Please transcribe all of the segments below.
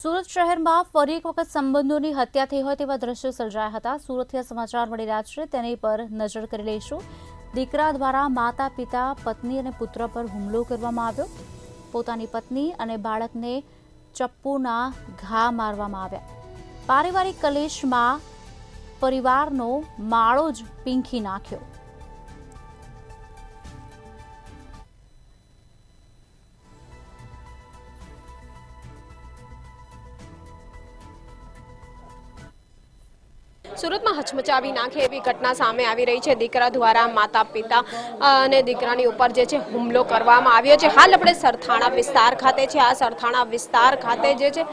સુરત શહેરમાં ફરી એક વખત સંબંધોની હત્યા થઈ હોય તેવા દ્રશ્યો સર્જાયા હતા। સુરતથી સમાચાર મળી રહ્યા છે, તેની પર નજર કરી લઈશું। દીકરા દ્વારા માતા, પિતા, પત્ની અને પુત્ર પર હુમલો કરવામાં આવ્યો। પોતાની પત્ની અને બાળકને ચપ્પુના ઘા મારવામાં આવ્યા। પારિવારિક કલેશમાં પરિવારનો માળો જ પીંખી નાખ્યો। सूरत में हचमचावी नाखे एवी घटना सामे आवी रही है। दीकरा द्वारा माता पिता ने दीकरानी उपर जे छे हुमलो करवामां आव्यो छे। हाल आपणे सरथाणा विस्तार खाते छे। आ सरथाणा विस्तार खाते जे छे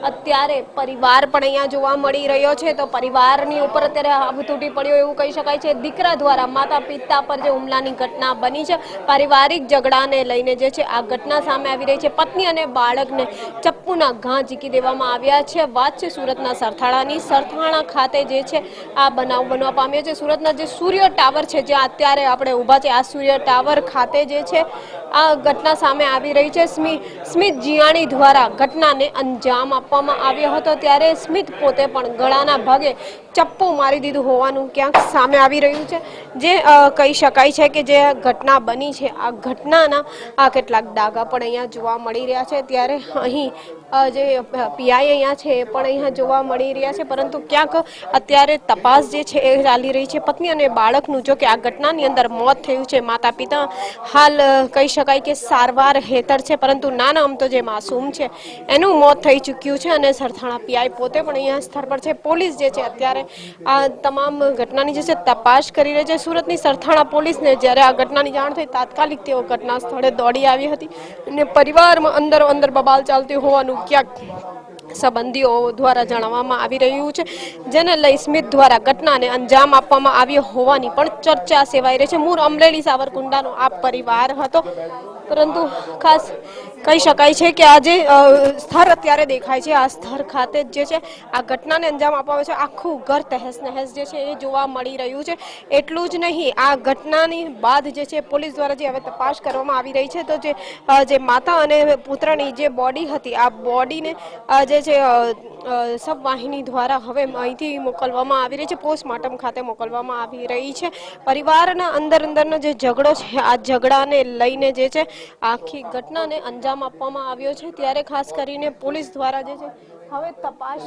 अत्यारे परिवार पण अहींया जोवा मळी रह्यो छे। तो परिवारनी उपर अत्यारे आग तूटी पड्यो एवुं कही शकाय छे। दीकरा द्वारा माता पिता पर जे हुमलानी घटना बनी छे, पारिवारिक झगड़ाने लईने जे छे आ घटना सामे आवी रही छे। पत्नी अने बाळकने चप्पूना घा झीकी देवामां आव्या छे। वात छे सुरतना सरथाणानी। सरथाणा खाते जे छे आ बनाव बनवा पाम्यो छे। सूरतना जे सूर्य टावर छे, ज्यां अत्यारे आपणे ऊभा छे, आ सूर्य टावर खाते जे छे आ घटना सामे आवी रही छे। स्मित जियाणी द्वारा घटनाने अंजाम आपवामां आव्यो हतो। त्यारे स्मित पोते पण गळाना भागे चप्पू मारी दीधुं होवानुं क्यांक सामे आवी रह्युं छे। जे कही शकाय छे के जे घटना बनी छे आ घटनाना आ केटलाक दागा पण अहींया जोवा मळी रह्या छे। त्यारे અહીં જે પીઆઈ અહીંયા છે એ પણ અહીંયા જોવા મળી રહ્યા છે, પરંતુ ક્યાંક અત્યારે તપાસ જે છે એ ચાલી રહી છે। પત્ની અને બાળકનું જો કે આ ઘટનાની અંદર મોત થયું છે। માતા પિતા હાલ કહી શકાય કે સારવાર હેઠળ છે, પરંતુ નાના અમથો જે માસૂમ છે એનું મોત થઈ ચૂક્યું છે અને સરથાણા પીઆઈ પોતે પણ અહીંયા સ્થળ પર છે। પોલીસ જે છે અત્યારે આ તમામ ઘટનાની જે છે તપાસ કરી રહી છે। સુરતની સરથાણા પોલીસને જ્યારે આ ઘટનાની જાણ થઈ, તાત્કાલિક તેઓ ઘટના સ્થળે દોડી આવી હતી અને પરિવારમાં અંદરો અંદર બબાલ ચાલતી હોવાનું ક્યાંક સંબંધીઓ દ્વારા જણાવવામાં આવી રહ્યું છે, જેને લઈ સ્મિત દ્વારા ઘટનાને અંજામ આપવામાં આવ્યો હોવાની પણ ચર્ચા સેવાઈ રહી છે। મૂળ અમરેલી સાવરકુંડલાનો આ પરિવાર હતો, પરંતુ ખાસ કહી શકાય છે કે આજે સ્થળ અત્યારે દેખાય છે, આ સ્થળ ખાતે જે છે આ ઘટનાને અંજામ આપવામાં છે। આખું ઘર તહેસ નહેસ જે છે એ જોવા મળી રહ્યું છે। એટલું જ નહીં, આ ઘટનાની બાદ જે છે પોલીસ દ્વારા જે હવે તપાસ કરવામાં આવી રહી છે, તો જે માતા અને પુત્રની જે બોડી હતી, આ બોડીને જે છે સબવાહિની દ્વારા હવે અહીંથી મોકલવામાં આવી રહી છે, પોસ્ટમોર્ટમ ખાતે મોકલવામાં આવી રહી છે। પરિવારના અંદરનો જે ઝઘડો છે, આ ઝઘડાને લઈને જે છે આખી ઘટનાને અંજામ આપવામાં આવ્યો છે। ત્યારે ખાસ કરીને પોલીસ દ્વારા જે છે હવે તપાસ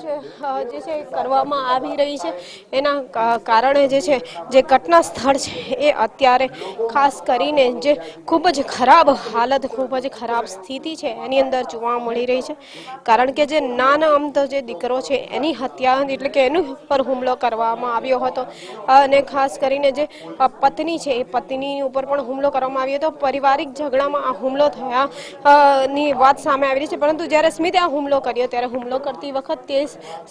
જે છે કરવામાં આવી રહી છે। એના કારણે જે છે જે ઘટના સ્થળ છે એ અત્યારે ખાસ કરીને જે ખૂબ જ ખરાબ હાલત, ખૂબ જ ખરાબ સ્થિતિ છે એની અંદર જોવા મળી રહી છે। કારણ કે જે નાના અમથો જે દીકરો છે એની હત્યા એટલે કે એનું પર હુમલો કરવામાં આવ્યો હતો અને ખાસ કરીને જે પત્ની છે એ પત્ની ઉપર પણ હુમલો કરવામાં આવ્યો હતો। પારિવારિક ઝઘડામાં આ હુમલો થયા ની વાત સામે આવી રહી છે, પરંતુ જ્યારે સ્મિતે આ હુમલો કર્યો ત્યારે હુમલો કરતી વખત તે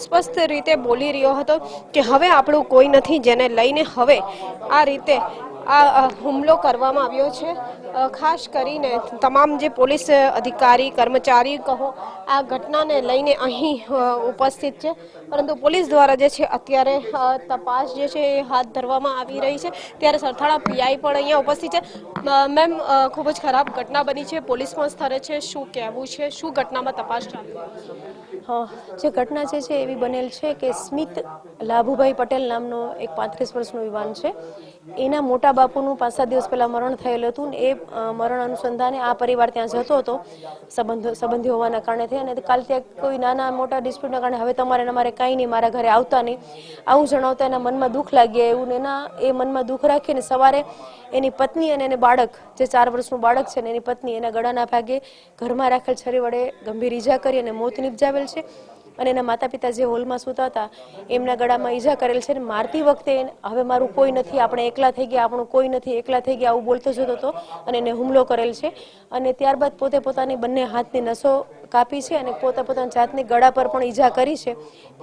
સ્પષ્ટ રીતે બોલી રહ્યો હતો કે હવે આપણું કોઈ નથી, જેને લઈને હવે આ રીતે આ હુમલો કરવામાં આવ્યો છે। ખાસ કરીને તમામ જે પોલીસ અધિકારી કર્મચારી કહો આ ઘટનાને લઈને અહીં ઉપસ્થિત છે, પરંતુ પોલીસ દ્વારા જે છે અત્યારે તપાસ જે છે એ હાથ ધરવામાં આવી રહી છે। ત્યારે સરથાણા પીઆઈ પણ અહીંયા ઉપસ્થિત છે। મેમ, ખૂબ જ ખરાબ ઘટના બની છે, પોલીસ પણ સ્થળે છે, શું કહેવું છે, શું ઘટનામાં તપાસ ચાલી રહી છે? જે ઘટના જે છે એવી બનેલ છે કે સ્મિત લાભુભાઈ પટેલ નામનો એક 35 વર્ષનો યુવાન છે, એના મોટા બાપુનું 5-7 દિવસ પહેલાં મરણ થયેલું હતું ને એ મરણ અનુસંધાને આ પરિવાર ત્યાં જતો હતો સંબંધી હોવાના કારણે થઈ, અને કાલ ત્યાં કોઈ નાના મોટા ડિસ્પ્યુટના કારણે હવે તમારે અમારે કાંઈ નહીં, મારા ઘરે આવતા નહીં આવું જણાવતા એના મનમાં દુઃખ લાગ્યા એવું ને એ મનમાં દુઃખ રાખીને સવારે એની પત્ની અને એને બાળક, જે 4 વર્ષનું બાળક છે ને એની પત્ની એના ગળાના ભાગે ઘરમાં રાખેલ છરી વડે ગંભીર ઈજા કરી અને મોત નિપજાવેલ છે। અને એના માતા પિતા જે હોલમાં સૂતા હતા એમના ગળામાં ઈજા કરેલ છે। મારતી વખતે હવે મારું કોઈ નથી, આપણે એકલા થઈ ગયા, આપણું કોઈ નથી, એકલા થઈ ગયા આવું બોલતો જતો હતો અને એને હુમલો કરેલ છે। અને ત્યારબાદ પોતે પોતાની બંને હાથની નસો કાપી છે અને પોતાની જાતની ગળા પર પણ ઈજા કરી છે।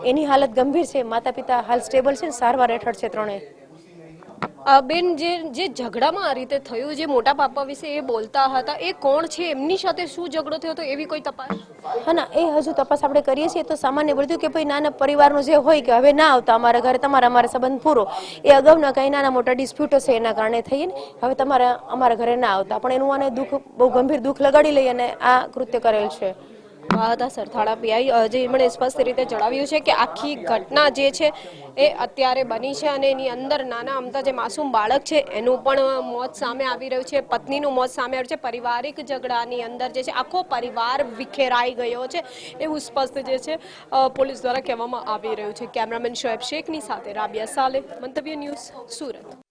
એની હાલત ગંભીર છે। માતા પિતા હાલ સ્ટેબલ છે, સારવાર હેઠળ છે ત્રણેય। બેન, જે ઝઘડામાં આ રીતે થયું, જે મોટા પાપા વિશે એ બોલતા હતા, એ કોણ છે, એમની સાથે શું ઝઘડો થયો હતો, એવી કોઈ તપાસ? હા ના, એ હજુ તપાસ આપણે કરીએ છીએ। તો સામાન્ય બધું કે ભાઈ નાના પરિવારનું જે હોય કે હવે ના આવતા અમારા ઘરે, અમારા સંબંધ પૂરો, એ અગાઉના કંઈ નાના મોટા ડિસ્પ્યુટ હશે એના કારણે થઈને હવે તમારે અમારા ઘરે ના આવતા, પણ એનું આને દુઃખ બહુ ગંભીર દુઃખ લગાડી લઈ અને આ કૃત્ય કરેલ છે। આ હતા સરથાણા પીઆઈ જે એમણે સ્પષ્ટ રીતે જણાવ્યું છે કે આખી ઘટના જે છે એ અત્યારે બની છે અને એની અંદર નાના અમથા જે માસૂમ બાળક છે એનું પણ મોત સામે આવી રહ્યું છે, પત્નીનું મોત સામે આવ્યું છે, પારિવારિક ઝઘડાની અંદર જે છે આખો પરિવાર વિખેરાઈ ગયો છે એવું સ્પષ્ટ જે છે પોલીસ દ્વારા કહેવામાં આવી રહ્યું છે. કેમેરામેન શોએબ શેખની સાથે રાબિયા સાલે, મંતવ્ય ન્યૂઝ, સુરત.